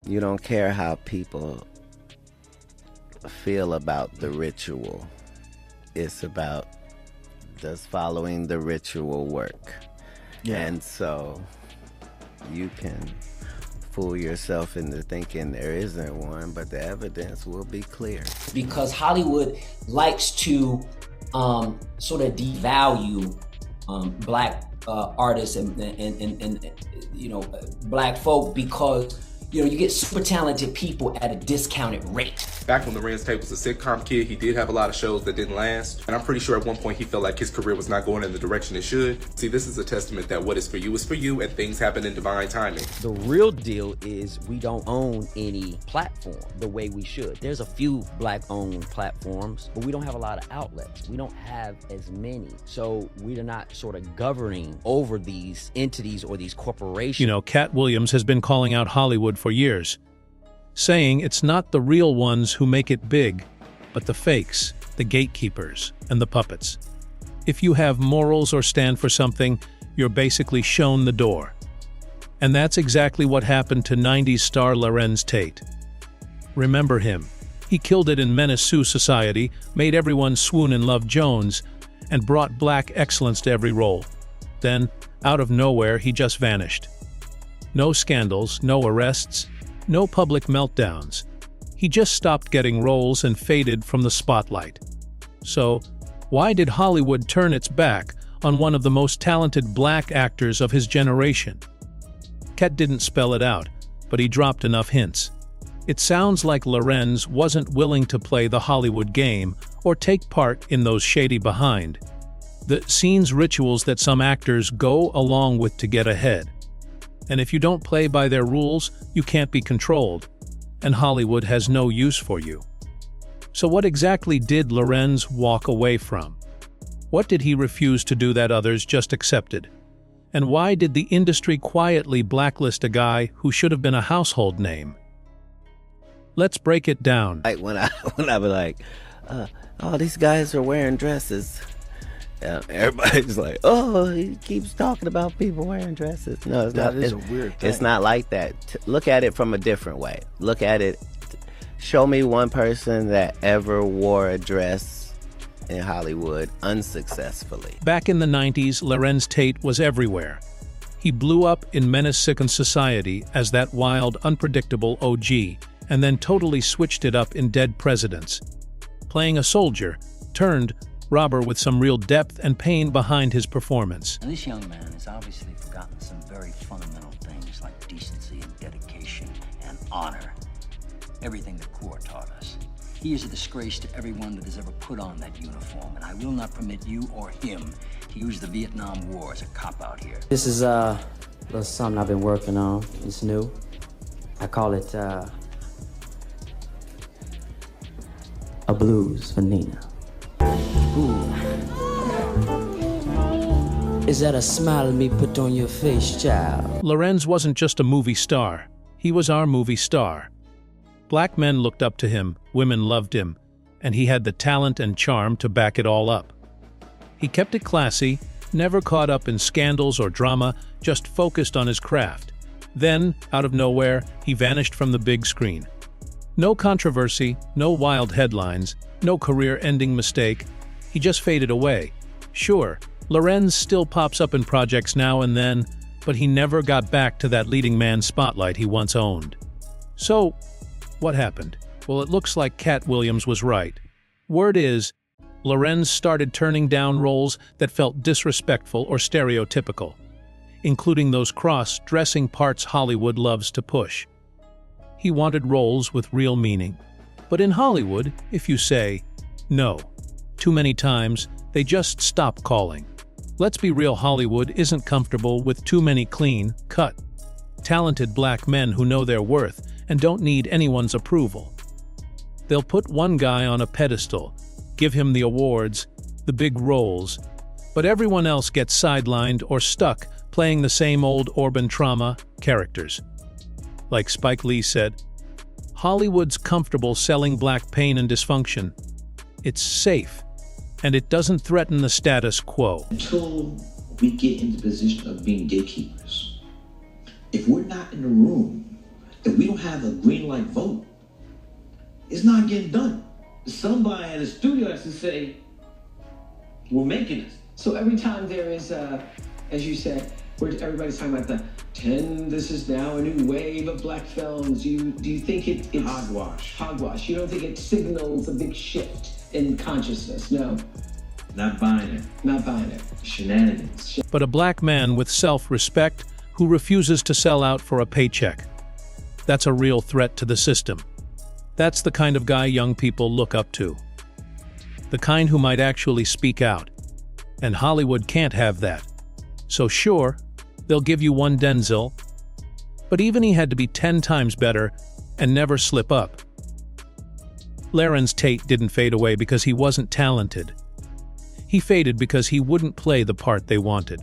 You don't care how people feel about the ritual. It's about does following the ritual work. Yeah. And so you can fool yourself into thinking there isn't one, but the evidence will be clear. Because Hollywood likes to sort of devalue black artists and black folk, because you get super talented people at a discounted rate. Back when Larenz Tate was a sitcom kid, he did have a lot of shows that didn't last. And I'm pretty sure at one point he felt like his career was not going in the direction it should. See, this is a testament that what is for you, and things happen in divine timing. The real deal is we don't own any platform the way we should. There's a few black-owned platforms, but we don't have a lot of outlets. We don't have as many. So we are not sort of governing over these entities or these corporations. Katt Williams has been calling out Hollywood for years, saying it's not the real ones who make it big, but the fakes, the gatekeepers, and the puppets. If you have morals or stand for something, you're basically shown the door. And that's exactly what happened to 90s star Larenz Tate. Remember him. He killed it in Menace Sue Society, made everyone swoon and love Jones, and brought black excellence to every role. Then, out of nowhere, he just vanished. No scandals, no arrests, no public meltdowns. He just stopped getting roles and faded from the spotlight. So, why did Hollywood turn its back on one of the most talented black actors of his generation? Katt didn't spell it out, but he dropped enough hints. It sounds like Larenz wasn't willing to play the Hollywood game or take part in those shady behind the scenes rituals that some actors go along with to get ahead. And if you don't play by their rules, you can't be controlled, and Hollywood has no use for you. So what exactly did Larenz walk away from? What did he refuse to do that others just accepted? And why did the industry quietly blacklist a guy who should have been a household name? Let's break it down. Like when I was like, oh, these guys are wearing dresses. Everybody's like, oh, he keeps talking about people wearing dresses. No, it's not. That is a weird thing. It's not like that. Look at it from a different way. Look at it. Show me one person that ever wore a dress in Hollywood unsuccessfully. Back in the 90s, Larenz Tate was everywhere. He blew up in Menace Sue Society as that wild, unpredictable OG, and then totally switched it up in Dead Presidents, playing a soldier turned robber with some real depth and pain behind his performance. And this young man has obviously forgotten some very fundamental things like decency and dedication and honor. Everything the Corps taught us. He is a disgrace to everyone that has ever put on that uniform, and I will not permit you or him to use the Vietnam War as a cop-out here. This is a little something I've been working on. It's new. I call it a blues for Nina. Ooh. Is that a smile me put on your face, child? Larenz wasn't just a movie star. He was our movie star. Black men looked up to him, women loved him, and he had the talent and charm to back it all up. He kept it classy, never caught up in scandals or drama, just focused on his craft. Then, out of nowhere, he vanished from the big screen. No controversy, no wild headlines, no career-ending mistake. He just faded away. Sure, Larenz still pops up in projects now and then, but he never got back to that leading man spotlight he once owned. So, what happened? Well, it looks like Katt Williams was right. Word is, Larenz started turning down roles that felt disrespectful or stereotypical, including those cross-dressing parts Hollywood loves to push. He wanted roles with real meaning. But in Hollywood, if you say no too many times, they just stop calling. Let's be real, Hollywood isn't comfortable with too many clean-cut, talented black men who know their worth and don't need anyone's approval. They'll put one guy on a pedestal, give him the awards, the big roles, but everyone else gets sidelined or stuck playing the same old urban trauma characters. Like Spike Lee said, Hollywood's comfortable selling black pain and dysfunction. It's safe, and it doesn't threaten the status quo. Until we get in the position of being gatekeepers, if we're not in the room If we don't have a green light vote, it's not getting done. Somebody in the studio has to say, we're making it. So every time there is, as you said, where everybody's talking about this is now a new wave of black films. Do you think it's hogwash? Hogwash. You don't think it signals a big shift in consciousness? No. Not buying it. Not buying it. Shenanigans. But a black man with self-respect who refuses to sell out for a paycheck. That's a real threat to the system. That's the kind of guy young people look up to. The kind who might actually speak out. And Hollywood can't have that. So sure, they'll give you one Denzel, but even he had to be 10 times better and never slip up. Larenz Tate didn't fade away because he wasn't talented. He faded because he wouldn't play the part they wanted.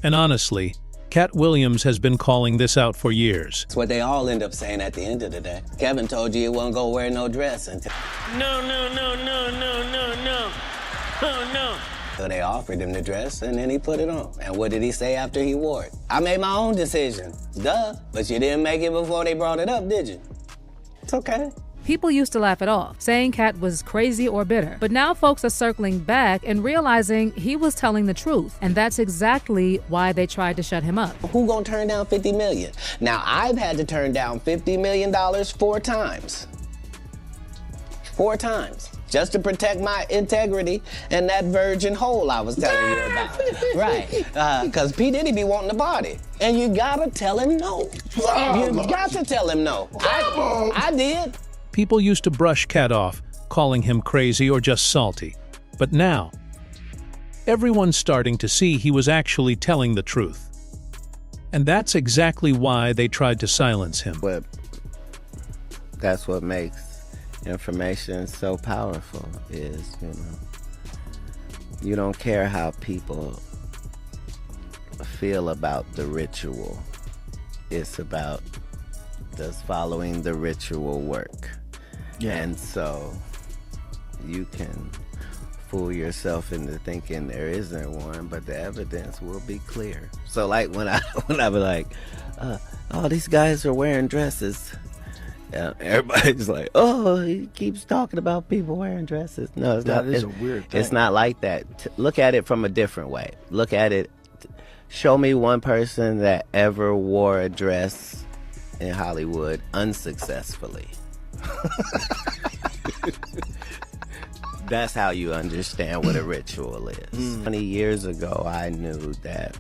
And honestly, Katt Williams has been calling this out for years. It's what they all end up saying at the end of the day. Kevin told you he wasn't gonna wear no dress until... No. Oh, no. So they offered him the dress, and then he put it on. And what did he say after he wore it? I made my own decision. Duh. But you didn't make it before they brought it up, did you? It's okay. People used to laugh it off, saying Katt was crazy or bitter. But now folks are circling back and realizing he was telling the truth. And that's exactly why they tried to shut him up. Who gonna turn down $50 million? Now, I've had to turn down $50 million 4 times. 4 times. Just to protect my integrity and that virgin hole I was telling you about. Right, because P. Diddy be wanting the body. And you gotta tell him no. You got to tell him no. I did. People used to brush Katt off, calling him crazy or just salty. But now, everyone's starting to see he was actually telling the truth. And that's exactly why they tried to silence him. But that's what makes information so powerful is, you don't care how people feel about the ritual. It's about, does following the ritual work? Yeah. And so you can fool yourself into thinking there isn't one, but the evidence will be clear. So like when I be like, all these guys are wearing dresses, everybody's like, oh, he keeps talking about people wearing dresses. No, it's not. That is a weird thing. It's not like that. Look at it from a different way. Look at it. Show me one person that ever wore a dress in Hollywood unsuccessfully. That's how you understand what a ritual is. 20 years ago, I knew that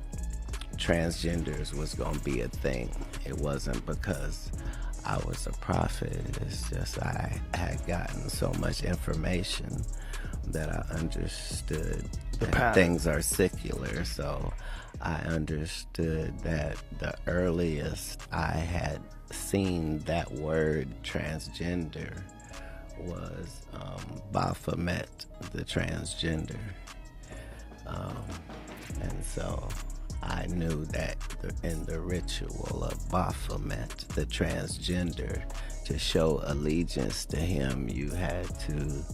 transgenders was going to be a thing. It wasn't because I was a prophet. It's just I had gotten so much information that I understood that things are secular. So I understood that the earliest I had seen that word transgender was Baphomet, the transgender. And so I knew that in the ritual of Baphomet, the transgender, to show allegiance to him, you had to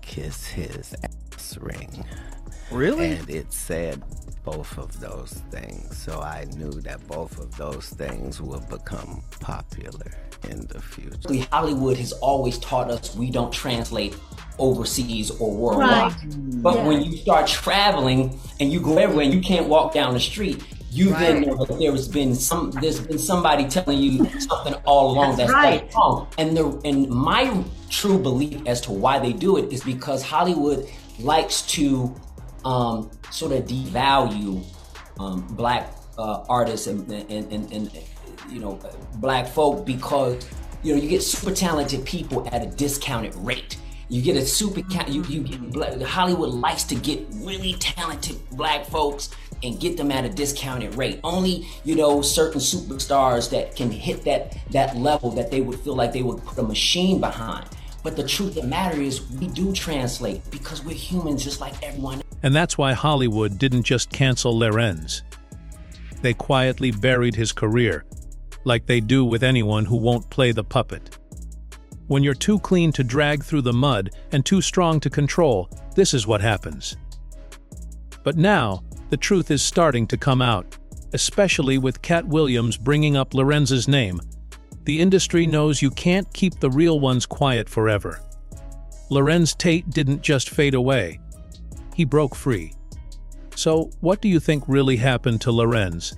kiss his ass ring. Really? And it said both of those things. So I knew that both of those things would become popular in the future. Hollywood has always taught us we don't translate overseas or worldwide. Right. But when you start traveling and you go everywhere and you can't walk down the street, you then know that there's been somebody telling you something all along that's quite wrong. And my true belief as to why they do it is because Hollywood likes to sort of devalue black artists and black folk, because you get super talented people at a discounted rate. You get a super Hollywood likes to get really talented black folks and get them at a discounted rate. Only certain superstars that can hit that level that they would feel like they would put a machine behind. But the truth of the matter is we do translate because we're humans just like everyone. And that's why Hollywood didn't just cancel Larenz. They quietly buried his career, like they do with anyone who won't play the puppet. When you're too clean to drag through the mud and too strong to control, this is what happens. But now, the truth is starting to come out, especially with Katt Williams bringing up Larenz's name. The industry knows you can't keep the real ones quiet forever. Larenz Tate didn't just fade away. He broke free. So, what do you think really happened to Larenz?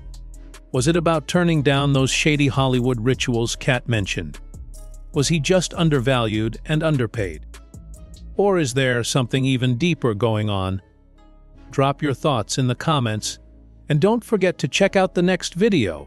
Was it about turning down those shady Hollywood rituals Katt mentioned? Was he just undervalued and underpaid? Or is there something even deeper going on? Drop your thoughts in the comments, and don't forget to check out the next video.